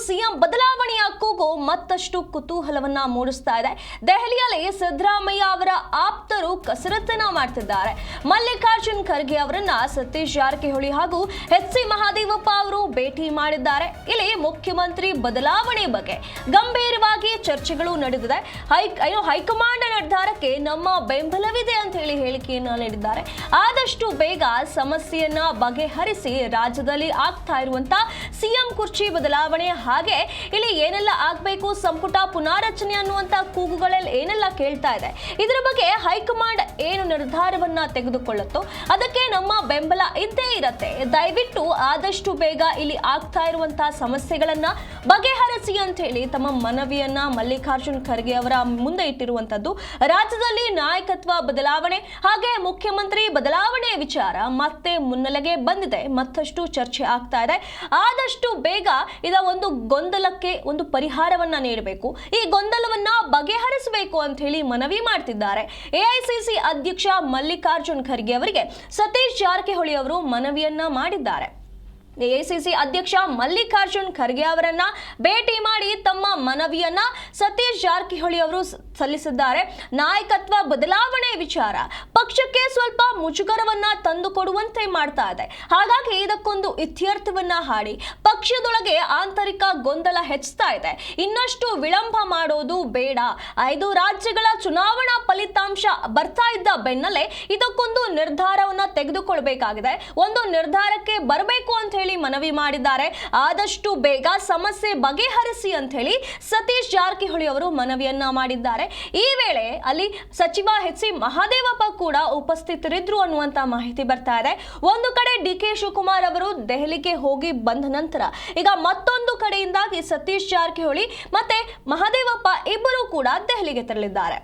CM ಬದಲಾವಣೆಯ ಕೂಗು ಮತ್ತಷ್ಟು ಕುತೂಹಲವನ್ನ ಮೂಡಿಸ್ತಾ ಇದೆ. ದೆಹಲಿಯಲ್ಲಿ ಸಿದ್ದರಾಮಯ್ಯ ಅವರ ಆಪ್ತರು ಕಸರತ್ತನ್ನ ಮಾಡ್ತಿದ್ದಾರೆ. ಮಲ್ಲಿಕಾರ್ಜುನ್ ಖರ್ಗೆ ಅವರನ್ನ ಸತೀಶ್ ಜಾರಕಿಹೊಳಿ ಹಾಗೂ ಎಚ್.ಸಿ. ಮಹದೇವಪ್ಪ ಅವರು ಭೇಟಿ ಮಾಡಿದ್ದಾರೆ. ಇಲ್ಲಿ ಮುಖ್ಯಮಂತ್ರಿ ಬದಲಾವಣೆ ಬಗ್ಗೆ ಗಂಭೀರವಾಗಿ ಚರ್ಚೆಗಳು ನಡೆದಿದೆ. ಹೈಕಮಾಂಡ್ ನಿರ್ಧಾರಕ್ಕೆ ನಮ್ಮ ಬೆಂಬಲವಿದೆ ಅಂತ ಹೇಳಿ ಹೇಳಿಕೆಯನ್ನ ನೀಡಿದ್ದಾರೆ. ಆದಷ್ಟು ಬೇಗ ಸಮಸ್ಯೆಯನ್ನ ಬಗೆಹರಿಸಿ ರಾಜ್ಯದಲ್ಲಿ ಆಗ್ತಾ ಇರುವಂತ ಸಿಎಂ ಕುರ್ಚಿ ಬದಲಾವಣೆ ಹಾಗೆ ಇಲ್ಲಿ ಏನೆಲ್ಲ ಆಗಬೇಕು, ಸಂಪುಟ ಪುನಾರಚನೆ ಅನ್ನುವಂತ ಕೂಗುಗಳಲ್ಲಿ ಏನೆಲ್ಲ ಕೇಳ್ತಾ ಇದೆ, ಇದರ ಬಗ್ಗೆ ಹೈಕಮಾಂಡ್ ಏನು ನಿರ್ಧಾರವನ್ನ ತೆಗೆದುಕೊಳ್ಳುತ್ತೋ ಅದಕ್ಕೆ ನಮ್ಮ ಬೆಂಬಲ ಇದ್ದೇ ಇರುತ್ತೆ. ದಯವಿಟ್ಟು ಆದಷ್ಟು ಬೇಗ ಇಲ್ಲಿ ಆಗ್ತಾ ಇರುವಂತಹ ಸಮಸ್ಯೆಗಳನ್ನ ಬಗೆಹರಿಸಿ ಅಂತ ಹೇಳಿ ತಮ್ಮ ಮನವಿಯನ್ನ ಮಲ್ಲಿಕಾರ್ಜುನ್ ಖರ್ಗೆ ಅವರ ಮುಂದೆ ಇಟ್ಟಿರುವಂತದ್ದು. ರಾಜ್ಯದಲ್ಲಿ ನಾಯಕತ್ವ ಬದಲಾವಣೆ ಹಾಗೆ ಮುಖ್ಯಮಂತ್ರಿ ಬದಲಾವಣೆ ವಿಚಾರ ಮತ್ತೆ ಮುನ್ನೆಲೆಗೆ ಬಂದಿದೆ. ಮತ್ತಷ್ಟು ಚರ್ಚೆ ಆಗ್ತಾ ಇದೆ. ಆದಷ್ಟು ಬೇಗ ಇದ ಒಂದು ಗೊಂದಲಕ್ಕೆ ಒಂದು ಪರಿಹಾರವನ್ನ ನೀಡಬೇಕು, ಈ ಗೊಂದಲವನ್ನ ಬಗೆಹರಿಸಬೇಕು ಅಂತ ಹೇಳಿ ಮನವಿ ಮಾಡ್ತಿದ್ದಾರೆ. ಎಐಸಿಸಿ ಅಧ್ಯಕ್ಷ ಮಲ್ಲಿಕಾರ್ಜುನ್ ಖರ್ಗೆ ಅವರಿಗೆ ಸತೀಶ್ ಜಾರಕಿಹೊಳಿ ಅವರು ಮನವಿಯನ್ನ ಮಾಡಿದ್ದಾರೆ. ಎಐಸಿಸಿ ಅಧ್ಯಕ್ಷ ಮಲ್ಲಿಕಾರ್ಜುನ್ ಖರ್ಗೆ ಅವರನ್ನ ಭೇಟಿ ಮಾಡಿ ತಮ್ಮ ಮನವಿಯನ್ನ ಸತೀಶ್ ಜಾರಕಿಹೊಳಿ ಅವರು ಸಲ್ಲಿಸಿದ್ದಾರೆ. ನಾಯಕತ್ವ ಬದಲಾವಣೆ ವಿಚಾರ ಪಕ್ಷಕ್ಕೆ ಸ್ವಲ್ಪ ಮುಜುಗರವನ್ನ ತಂದುಕೊಡುವಂತೆ ಮಾಡ್ತಾ ಇದೆ. ಹಾಗಾಗಿ ಇದಕ್ಕೊಂದು ಇತ್ಯರ್ಥವನ್ನ ಹಾಡಿ ಪಕ್ಷದೊಳಗೆ ಆಂತರಿಕ ಗೊಂದಲ ಹೆಚ್ಚುತ್ತಾ ಇದೆ. ಇನ್ನಷ್ಟು ವಿಳಂಬ ಮಾಡೋದು ಬೇಡ. 5 ರಾಜ್ಯಗಳ ಚುನಾವಣಾ ಫಲಿತಾಂಶ ಬರ್ತಾ ಇದ್ದ ಬೆನ್ನಲ್ಲೇ ಇದಕ್ಕೊಂದು ನಿರ್ಧಾರವನ್ನ ತೆಗೆದುಕೊಳ್ಬೇಕಾಗಿದೆ. ಒಂದು ನಿರ್ಧಾರಕ್ಕೆ ಬರಬೇಕು ಅಂತ ಹೇಳಿ ಮನವಿ ಮಾಡಿದ್ದಾರೆ. ಆದಷ್ಟು ಬೇಗ ಸಮಸ್ಯೆ ಬಗೆಹರಿಸಿ ಅಂತ ಹೇಳಿ ಸತೀಶ್ ಜಾರಕಿಹೊಳಿ ಅವರು ಮನವಿಯನ್ನ ಮಾಡಿದ್ದಾರೆ. ಈ ವೇಳೆ ಅಲ್ಲಿ ಸಚಿವ ಎಚ್.ಸಿ. ಮಹದೇವಪ್ಪ ಕೂಡ ಉಪಸ್ಥಿತರಿದ್ರು ಅನ್ನುವಂತ ಮಾಹಿತಿ ಬರ್ತಾ ಇದೆ. ಒಂದು ಕಡೆ ಡಿ.ಕೆ. ಶಿವಕುಮಾರ್ ಅವರು ದೆಹಲಿಗೆ ಹೋಗಿ ಬಂದ ನಂತರ ಈಗ ಮತ್ತೊಂದು ಕಡೆಯಿಂದಾಗಿ ಸತೀಶ್ ಜಾರಕಿಹೊಳಿ ಮತ್ತೆ ಮಹದೇವಪ್ಪ ಇಬ್ಬರು ಕೂಡ ದೆಹಲಿಗೆ ತೆರಳಿದ್ದಾರೆ.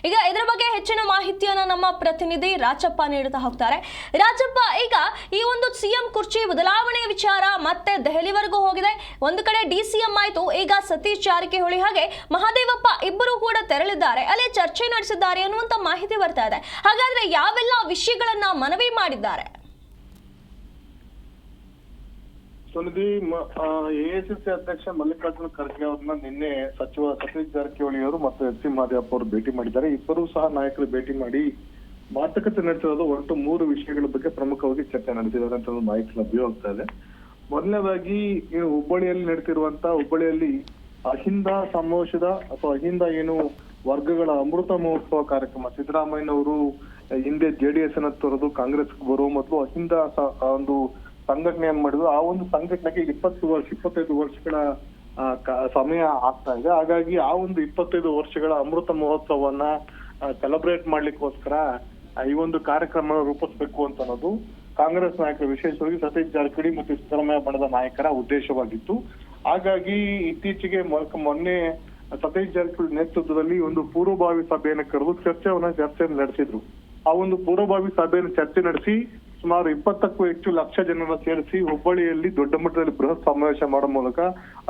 ಈಗ ಇದರ ಬಗ್ಗೆ ಹೆಚ್ಚಿನ ಮಾಹಿತಿಯನ್ನ ನಮ್ಮ ಪ್ರತಿನಿಧಿ ರಾಜಪ್ಪ ನೀಡುತ್ತಾ ಹೋಗ್ತಾರೆ. ರಾಜಪ್ಪ, ಈಗ ಈ ಒಂದು ಸಿಎಂ ಕುರ್ಚಿ ಬದಲಾವಣೆ ವಿಚಾರ ಮತ್ತೆ ದೆಹಲಿವರೆಗೂ ಹೋಗಿದೆ. ಒಂದು ಕಡೆ ಡಿಸಿಎಂ ಆಯ್ತು, ಈಗ ಸತೀಶ್ ಜಾರಕಿಹೊಳಿ ಹಾಗೆ ಮಹದೇವಪ್ಪ ಇಬ್ಬರು ಕೂಡ ತೆರಳಿದ್ದಾರೆ, ಅಲ್ಲಿ ಚರ್ಚೆ ನಡೆಸಿದ್ದಾರೆ ಅನ್ನುವಂತ ಮಾಹಿತಿ ಬರ್ತಾ ಇದೆ. ಹಾಗಾದ್ರೆ ಯಾವೆಲ್ಲ ವಿಷಯಗಳನ್ನ ಮನವಿ ಮಾಡಿದ್ದಾರೆ? ಸುನಿಧಿ, ಎಐಸಿಸಿ ಅಧ್ಯಕ್ಷ ಮಲ್ಲಿಕಾರ್ಜುನ ಖರ್ಗೆ ಅವ್ರನ್ನ ನಿನ್ನೆ ಸಚಿವ ಸತೀಶ್ ಜಾರಕಿಹೊಳಿ ಅವರು ಮತ್ತು ಎಚ್.ಸಿ. ಮಹದೇವಪ್ಪ ಅವರು ಭೇಟಿ ಮಾಡಿದ್ದಾರೆ. ಇಬ್ಬರು ಸಹ ನಾಯಕರು ಭೇಟಿ ಮಾಡಿ ಮಾತುಕತೆ ನಡೆಸಿರೋದು ಒಟ್ಟು 3 ವಿಷಯಗಳ ಬಗ್ಗೆ ಪ್ರಮುಖವಾಗಿ ಚರ್ಚೆ ನಡೆಸಿದ್ದಾರೆ ಅಂತ ಒಂದು ಮಾಹಿತಿ ಲಭ್ಯವಾಗ್ತಾ ಇದೆ. ಮೊದಲನೇದಾಗಿ ಹುಬ್ಬಳ್ಳಿಯಲ್ಲಿ ಹುಬ್ಬಳ್ಳಿಯಲ್ಲಿ ಅಹಿಂದ ಸಮಾವೇಶದ ಅಥವಾ ಅಹಿಂದ ವರ್ಗಗಳ ಅಮೃತ ಮಹೋತ್ಸವ ಕಾರ್ಯಕ್ರಮ, ಸಿದ್ದರಾಮಯ್ಯನವರು ಹಿಂದೆ ಜೆಡಿಎಸ್ ಅನ್ನ ತೊರೆದು ಕಾಂಗ್ರೆಸ್ ಬರುವ ಮೊದಲು ಅಹಿಂದ ಒಂದು ಸಂಘಟನೆಯನ್ನು ಮಾಡಿದ್ರು. ಆ ಒಂದು ಸಂಘಟನೆಗೆ 25 ವರ್ಷಗಳ ಸಮಯ ಆಗ್ತಾ ಇದೆ. ಹಾಗಾಗಿ ಆ ಒಂದು 25 ವರ್ಷಗಳ ಅಮೃತ ಮಹೋತ್ಸವವನ್ನ ಸೆಲೆಬ್ರೇಟ್ ಮಾಡ್ಲಿಕ್ಕೋಸ್ಕರ ಈ ಒಂದು ಕಾರ್ಯಕ್ರಮ ರೂಪಿಸಬೇಕು ಅಂತ ಅನ್ನೋದು ಕಾಂಗ್ರೆಸ್ ನಾಯಕರು, ವಿಶೇಷವಾಗಿ ಸತೀಶ್ ಜಾರಕಿಹೊಳಿ ಮತ್ತು ಸಿದ್ದರಾಮಯ್ಯ ಬಣದ ನಾಯಕರ ಉದ್ದೇಶವಾಗಿತ್ತು. ಹಾಗಾಗಿ ಇತ್ತೀಚೆಗೆ ಮೊನ್ನೆ ಸತೀಶ್ ಜಾರಕಿಹೊಳಿ ನೇತೃತ್ವದಲ್ಲಿ ಒಂದು ಪೂರ್ವಭಾವಿ ಸಭೆಯನ್ನು ಕರೆದು ಚರ್ಚೆಯನ್ನು ನಡೆಸಿದ್ರು. ಆ ಒಂದು ಪೂರ್ವಭಾವಿ ಸಭೆಯನ್ನು ಚರ್ಚೆ ನಡೆಸಿ ಸುಮಾರು 20ಕ್ಕೂ ಹೆಚ್ಚು ಲಕ್ಷ ಜನರನ್ನ ಸೇರಿಸಿ ಹುಬ್ಬಳ್ಳಿಯಲ್ಲಿ ದೊಡ್ಡ ಮಟ್ಟದಲ್ಲಿ ಬೃಹತ್ ಸಮಾವೇಶ ಮಾಡೋ ಮೂಲಕ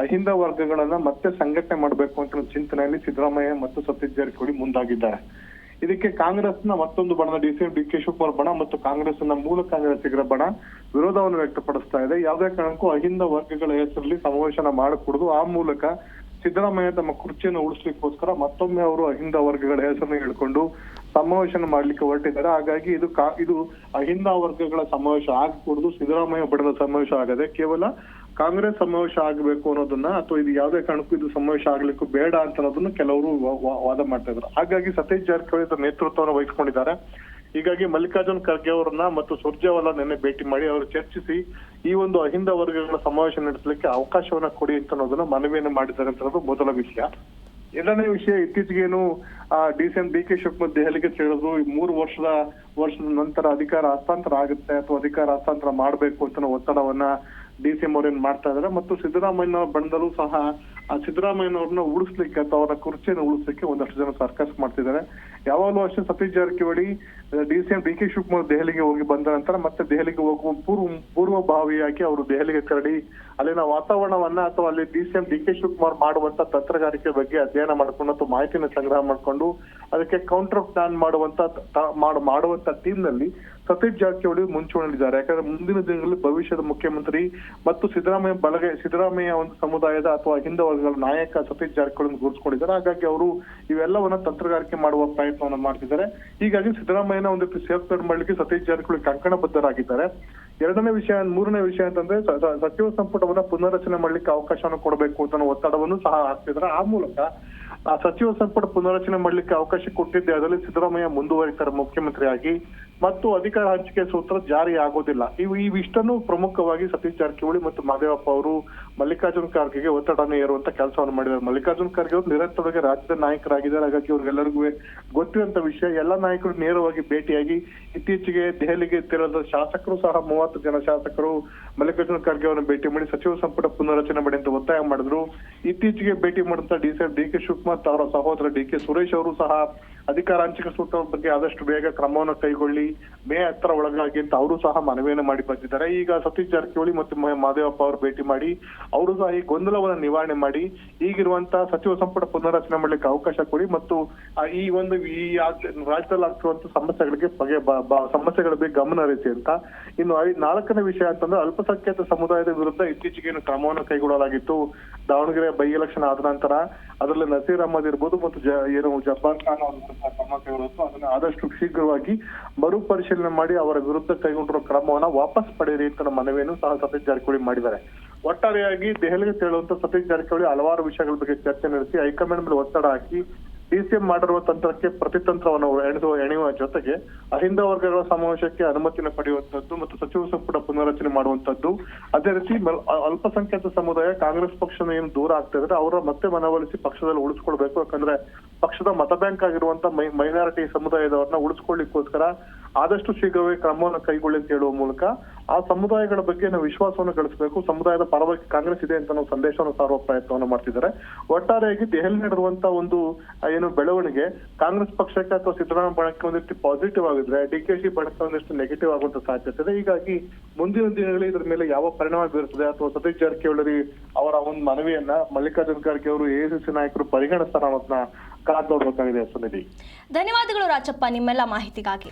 ಅಹಿಂದ ವರ್ಗಗಳನ್ನ ಮತ್ತೆ ಸಂಘಟನೆ ಮಾಡಬೇಕು ಅಂತ ಚಿಂತನೆಯಲ್ಲಿ ಸಿದ್ದರಾಮಯ್ಯ ಮತ್ತು ಸತೀಶ್ ಜಾರಕಿಹೊಳಿ ಮುಂದಾಗಿದ್ದಾರೆ. ಇದಕ್ಕೆ ಕಾಂಗ್ರೆಸ್ನ ಮತ್ತೊಂದು ಬಣದ ಡಿ.ಕೆ. ಶಿವಕುಮಾರ್ ಬಣ ಮತ್ತು ಕಾಂಗ್ರೆಸ್ನ ಮೂಲ ಕಾಂಗ್ರೆಸ್ಸಿಗರ ಬಣ ವಿರೋಧವನ್ನು ವ್ಯಕ್ತಪಡಿಸ್ತಾ ಇದೆ. ಯಾವುದೇ ಕಾರಣಕ್ಕೂ ಅಹಿಂದ ವರ್ಗಗಳ ಹೆಸರಲ್ಲಿ ಸಮಾವೇಶನ ಮಾಡಕೂಡದು. ಆ ಮೂಲಕ ಸಿದ್ದರಾಮಯ್ಯ ತಮ್ಮ ಕುರ್ಚಿಯನ್ನು ಉಳಿಸ್ಲಿಕ್ಕೋಸ್ಕರ ಮತ್ತೊಮ್ಮೆ ಅವರು ಅಹಿಂದ ವರ್ಗಗಳ ಹೆಸರನ್ನು ಹೇಳ್ಕೊಂಡು ಸಮಾವೇಶನ ಮಾಡ್ಲಿಕ್ಕೆ ಹೊರಟಿದ್ದಾರೆ. ಹಾಗಾಗಿ ಇದು ಅಹಿಂದ ವರ್ಗಗಳ ಸಮಾವೇಶ ಆಗಕೂಡದು, ಸಿದ್ದರಾಮಯ್ಯ ಬಣದ ಸಮಾವೇಶ ಆಗದೆ ಕೇವಲ ಕಾಂಗ್ರೆಸ್ ಸಮಾವೇಶ ಆಗಬೇಕು ಅನ್ನೋದನ್ನ, ಅಥವಾ ಇದು ಯಾವುದೇ ಕಾರಣಕ್ಕೂ ಇದು ಸಮಾವೇಶ ಆಗ್ಲಿಕ್ಕೂ ಬೇಡ ಅಂತ ಅನ್ನೋದನ್ನ ಕೆಲವರು ವಾದ ಮಾಡ್ತಾ ಇದ್ದಾರೆ. ಹಾಗಾಗಿ ಸತೀಶ್ ಜಾರಕಿಹೊಳಿ ನೇತೃತ್ವವನ್ನು ವಹಿಸ್ಕೊಂಡಿದ್ದಾರೆ. ಹೀಗಾಗಿ ಮಲ್ಲಿಕಾರ್ಜುನ್ ಖರ್ಗೆ ಅವರನ್ನ ಮತ್ತು ಸುರ್ಜೇವಾಲಾ ನಿನ್ನೆ ಭೇಟಿ ಮಾಡಿ ಅವರು ಚರ್ಚಿಸಿ ಈ ಒಂದು ಅಹಿಂದ ವರ್ಗಗಳ ಸಮಾವೇಶ ನಡೆಸಲಿಕ್ಕೆ ಅವಕಾಶವನ್ನ ಕೊಡಿ ಅಂತ ಅನ್ನೋದನ್ನ ಮನವಿಯನ್ನು ಮಾಡಿದ್ದಾರೆ ಅಂತ ಅನ್ನೋದು ಮೊದಲ ವಿಷಯ. ಎರಡನೇ ವಿಷಯ, ಇತ್ತೀಚೆಗೇನು ಡಿಸಿಎಂ ಡಿ.ಕೆ. ಶಿವಕುಮಾರ್ ದೆಹಲಿಗೆ ಸೇರಿದ್ರು. 3 ವರ್ಷದ ನಂತರ ಅಧಿಕಾರ ಹಸ್ತಾಂತರ ಆಗುತ್ತೆ ಅಥವಾ ಅಧಿಕಾರ ಹಸ್ತಾಂತರ ಮಾಡಬೇಕು ಅಂತ ಒತ್ತಡವನ್ನ ಡಿಸಿಎಂ ಅವ್ರೇನ್ ಮಾಡ್ತಾ ಇದಾರೆ. ಮತ್ತು ಸಿದ್ದರಾಮಯ್ಯ ಬಣದಲ್ಲೂ ಸಹ ಸಿದ್ದರಾಮಯ್ಯನವ್ರನ್ನ ಉಳಿಸ್ಲಿಕ್ಕೆ ಅಥವಾ ಅವರ ಕುರ್ಚಿಯನ್ನು ಉಳಿಸ್ಲಿಕ್ಕೆ ಒಂದಷ್ಟು ಜನ ಸರ್ಕಸ್ ಮಾಡ್ತಿದ್ದಾರೆ. ಯಾವಾಗಲೂ ಅಷ್ಟೇ ಸತೀಶ್ ಜಾರಕಿಹೊಳಿ DCM DK ಶಿವಕುಮಾರ್ ದೆಹಲಿಗೆ ಹೋಗಿ ಬಂದ ನಂತರ ಮತ್ತೆ ದೆಹಲಿಗೆ ಹೋಗುವ ಪೂರ್ವಭಾವಿಯಾಗಿ ಅವರು ದೆಹಲಿಗೆ ತೆರಳಿ ಅಲ್ಲಿನ ವಾತಾವರಣವನ್ನ ಅಥವಾ ಅಲ್ಲಿ DCM DK ಶಿವಕುಮಾರ್ ಮಾಡುವಂತ ತಂತ್ರಗಾರಿಕೆ ಬಗ್ಗೆ ಅಧ್ಯಯನ ಮಾಡ್ಕೊಂಡು ಅಥವಾ ಮಾಹಿತಿಯನ್ನು ಸಂಗ್ರಹ ಮಾಡ್ಕೊಂಡು ಅದಕ್ಕೆ ಕೌಂಟರ್ ಪ್ಲಾನ್ ಮಾಡುವಂತ ಟೀಮ್ ನಲ್ಲಿ ಸತೀಶ್ ಜಾರಕಿಹೊಳಿ ಮುಂಚೂಣಿದ್ದಾರೆ. ಯಾಕಂದ್ರೆ ಮುಂದಿನ ದಿನಗಳಲ್ಲಿ ಭವಿಷ್ಯದ ಮುಖ್ಯಮಂತ್ರಿ ಮತ್ತು ಸಿದ್ದರಾಮಯ್ಯ ಒಂದು ಸಮುದಾಯದ ಅಥವಾ ಹಿಂದ ವರ್ಗಗಳ ನಾಯಕ ಸತೀಶ್ ಜಾರಕಿಹೊಳಿ ಗುರುತಿಸಿಕೊಂಡಿದ್ದಾರೆ. ಹಾಗಾಗಿ ಅವರು ಇವೆಲ್ಲವನ್ನ ತಂತ್ರಗಾರಿಕೆ ಮಾಡುವ ಪ್ರಯತ್ನವನ್ನ ಮಾಡ್ತಿದ್ದಾರೆ. ಹೀಗಾಗಿ ಸಿದ್ದರಾಮಯ್ಯನ ಒಂದು ಸೇಫ್ ಗಾರ್ಡ್ ಮಾಡ್ಲಿಕ್ಕೆ ಸತೀಶ್ ಜಾರಕಿಹೊಳಿ ಕಂಕಣಬದ್ಧರಾಗಿದ್ದಾರೆ. ಮೂರನೇ ವಿಷಯ ಅಂತಂದ್ರೆ ಸಚಿವ ಸಂಪುಟವನ್ನ ಪುನರ್ರಚನೆ ಮಾಡ್ಲಿಕ್ಕೆ ಅವಕಾಶವನ್ನು ಕೊಡಬೇಕು ಅಂತ ಒತ್ತಡವನ್ನು ಸಹ ಹಾಕ್ತಿದ್ದಾರೆ. ಆ ಮೂಲಕ ಆ ಸಚಿವ ಸಂಪುಟ ಪುನರ್ರಚನೆ ಮಾಡ್ಲಿಕ್ಕೆ ಅವಕಾಶ ಕೊಟ್ಟಿದ್ದೆ ಅದರಲ್ಲಿ ಸಿದ್ದರಾಮಯ್ಯ ಮುಂದುವರಿತಾರೆ ಮುಖ್ಯಮಂತ್ರಿಯಾಗಿ ಮತ್ತು ಅಧಿಕಾರ ಹಂಚಿಕೆ ಸೂತ್ರ ಜಾರಿ ಆಗೋದಿಲ್ಲ. ಇವಿಷ್ಟನ್ನು ಪ್ರಮುಖವಾಗಿ ಸತೀಶ್ ಜಾರಕಿಹೊಳಿ ಮತ್ತು ಮಹದೇವಪ್ಪ ಅವರು ಮಲ್ಲಿಕಾರ್ಜುನ್ ಖರ್ಗೆಗೆ ಒತ್ತಡವನ್ನು ಏರುವಂತ ಕೆಲಸವನ್ನು ಮಾಡಿದ್ದಾರೆ. ಮಲ್ಲಿಕಾರ್ಜುನ್ ಖರ್ಗೆ ಅವರು ನಿರಂತರವಾಗಿ ರಾಜ್ಯದ ನಾಯಕರಾಗಿದ್ದಾರೆ. ಹಾಗಾಗಿ ಅವ್ರಿಗೆಲ್ಲರಿಗೂ ಗೊತ್ತಿರುವಂತ ವಿಷಯ. ಎಲ್ಲ ನಾಯಕರು ನೇರವಾಗಿ ಭೇಟಿಯಾಗಿ ಇತ್ತೀಚೆಗೆ ದೆಹಲಿಗೆ ತೆರಳಿದ ಶಾಸಕರು ಸಹ 30 ಜನ ಶಾಸಕರು ಮಲ್ಲಿಕಾರ್ಜುನ್ ಖರ್ಗೆ ಅವರನ್ನು ಭೇಟಿ ಮಾಡಿ ಸಚಿವ ಸಂಪುಟ ಪುನರ್ರಚನೆ ಮಾಡಿ ಅಂತ ಒತ್ತಾಯ ಮಾಡಿದ್ರು. ಇತ್ತೀಚೆಗೆ ಭೇಟಿ ಮಾಡಿದಂತ DK ಶಿವಕುಮಾರ್ ಅವರ ಸಹೋದರ DK ಸುರೇಶ್ ಅವರು ಸಹ ಅಧಿಕಾರ ಹಂಚಿಕೆ ಸೂತ್ರದ ಬಗ್ಗೆ ಆದಷ್ಟು ಬೇಗ ಕ್ರಮವನ್ನು ಕೈಗೊಳ್ಳಿ, ಮೇ 10 ಒಳಗಾಗಿ ಅಂತ ಅವರು ಸಹ ಮನವಿಯನ್ನು ಮಾಡಿ ಬಂದಿದ್ದಾರೆ. ಈಗ ಸತೀಶ್ ಜಾರಕಿಹೊಳಿ ಮತ್ತು ಮಹದೇವಪ್ಪ ಅವರು ಭೇಟಿ ಮಾಡಿ ಅವರು ಸಹ ಈ ಗೊಂದಲವನ್ನು ನಿವಾರಣೆ ಮಾಡಿ ಈಗಿರುವಂತಹ ಸಚಿವ ಸಂಪುಟ ಪುನರ್ರಚನೆ ಮಾಡ್ಲಿಕ್ಕೆ ಅವಕಾಶ ಕೊಡಿ ಮತ್ತು ಈ ರಾಜ್ಯದಲ್ಲಿ ಆಗ್ತಿರುವಂತ ಸಮಸ್ಯೆಗಳ ಬಗ್ಗೆ ಗಮನ ಹರಿಸಿ ಅಂತ. ಇನ್ನು 4ನೇ ವಿಷಯ ಅಂತಂದ್ರೆ ಅಲ್ಪಸಂಖ್ಯಾತ ಸಮುದಾಯದ ವಿರುದ್ಧ ಇತ್ತೀಚೆಗೆ ಕ್ರಮವನ್ನು ಕೈಗೊಳ್ಳಲಾಗಿತ್ತು. ದಾವಣಗೆರೆ ಬೈ ಎಲೆಕ್ಷನ್ ಆದ ನಂತರ ಅದರಲ್ಲಿ ನಸೀರ್ ಅಹಮದ್ ಇರ್ಬೋದು ಮತ್ತು ಜಬ್ಬಾರ್ ಖಾನ್ ಅವರ ಕ್ರಮ ಕೈಗೊಳ್ಳಬೇಕು. ಅದನ್ನ ಆದಷ್ಟು ಶೀಘ್ರವಾಗಿ ಮರುಪರಿಶೀಲನೆ ಮಾಡಿ ಅವರ ವಿರುದ್ಧ ಕೈಗೊಂಡಿರುವ ಕ್ರಮವನ್ನ ವಾಪಸ್ ಪಡೆಯಿರಿ ಅಂತ ಮನವಿಯನ್ನು ಸಹ ಸತೀಶ್ ಜಾರಕಿಹೊಳಿ ಮಾಡಿದ್ದಾರೆ. ಒಟ್ಟಾರೆಯಾಗಿ ದೆಹಲಿಗೆ ತೆರಳುವಂತ ಸತೀಶ್ ಜಾರಕಿಹೊಳಿ ಹಲವಾರು ವಿಷಯಗಳ ಬಗ್ಗೆ ಚರ್ಚೆ ನಡೆಸಿ ಹೈಕಮಾಂಡ್ ಮೇಲೆ ಒತ್ತಡ ಹಾಕಿ DCM ಮಾಡಿರುವ ತಂತ್ರಕ್ಕೆ ಪ್ರತಿತಂತ್ರವನ್ನು ಎಣೆಯುವ ಜೊತೆಗೆ ಅಹಿಂದ ವರ್ಗಗಳ ಸಮಾವೇಶಕ್ಕೆ ಅನುಮತಿಯನ್ನು ಪಡೆಯುವಂತದ್ದು ಮತ್ತು ಸಚಿವ ಸಂಪುಟ ಪುನರ್ರಚನೆ ಮಾಡುವಂತದ್ದು. ಅದೇ ರೀತಿ ಅಲ್ಪಸಂಖ್ಯಾತ ಸಮುದಾಯ ಕಾಂಗ್ರೆಸ್ ಪಕ್ಷದ ಏನು ದೂರ ಆಗ್ತಾ ಇದ್ರೆ ಅವರ ಮತ್ತೆ ಮನವೊಲಿಸಿ ಪಕ್ಷದಲ್ಲಿ ಉಳಿಸ್ಕೊಳ್ಬೇಕು. ಯಾಕಂದ್ರೆ ಪಕ್ಷದ ಮತ ಬ್ಯಾಂಕ್ ಆಗಿರುವಂತ ಮೈನಾರಿಟಿ ಸಮುದಾಯದವರನ್ನ ಉಳಿಸ್ಕೊಳ್ಳಿಕ್ಕೋಸ್ಕರ ಆದಷ್ಟು ಶೀಘ್ರವೇ ಕ್ರಮವನ್ನು ಕೈಗೊಳ್ಳಿ ಅಂತ ಹೇಳುವ ಮೂಲಕ ಆ ಸಮುದಾಯಗಳ ಬಗ್ಗೆ ನಾವು ವಿಶ್ವಾಸವನ್ನು ಗಳಿಸಬೇಕು. ಸಮುದಾಯದ ಪರವಾಗಿ ಕಾಂಗ್ರೆಸ್ ಇದೆ ಅಂತ ನಾವು ಸಂದೇಶವನ್ನು ಸಾರುವ ಪ್ರಯತ್ನವನ್ನು ಮಾಡ್ತಿದ್ದಾರೆ. ಒಟ್ಟಾರೆಯಾಗಿ ದೆಹಲಿ ನಡೆದಿರುವಂತಹ ಒಂದು ಬೆಳವಣಿಗೆ ಕಾಂಗ್ರೆಸ್ ಪಕ್ಷಕ್ಕೆ ಅಥವಾ ಸಿದ್ದರಾಮಯ್ಯ ಬಣಕ್ಕೆ ಒಂದಿಷ್ಟು ಪಾಸಿಟಿವ್ ಆಗಿದ್ರೆ DKC ಬಣಕ್ಕೆ ಒಂದಿಷ್ಟು ನೆಗೆಟಿವ್ ಆಗುವಂತ ಸಾಧ್ಯತೆ ಇದೆ. ಹೀಗಾಗಿ ಮುಂದಿನ ದಿನಗಳಲ್ಲಿ ಇದರ ಮೇಲೆ ಯಾವ ಪರಿಣಾಮ ಬೀರುತ್ತದೆ ಅಥವಾ ಸತೀಶ್ ಜಾರಕಿಹೊಳಿ ಅವರ ಒಂದು ಮನವಿಯನ್ನ ಮಲ್ಲಿಕಾರ್ಜುನ್ ಖರ್ಗೆ ಅವರು ACC ನಾಯಕರು ಪರಿಗಣಿಸ್ತಾರ ಅನ್ನೋದನ್ನ ಕಾದ್ ನೋಡ್ಬೇಕಾಗಿದೆ. ಸುನಿಧಿ, ಧನ್ಯವಾದಗಳು ರಾಜಪ್ಪ ನಿಮ್ಮೆಲ್ಲ ಮಾಹಿತಿಗಾಗಿ.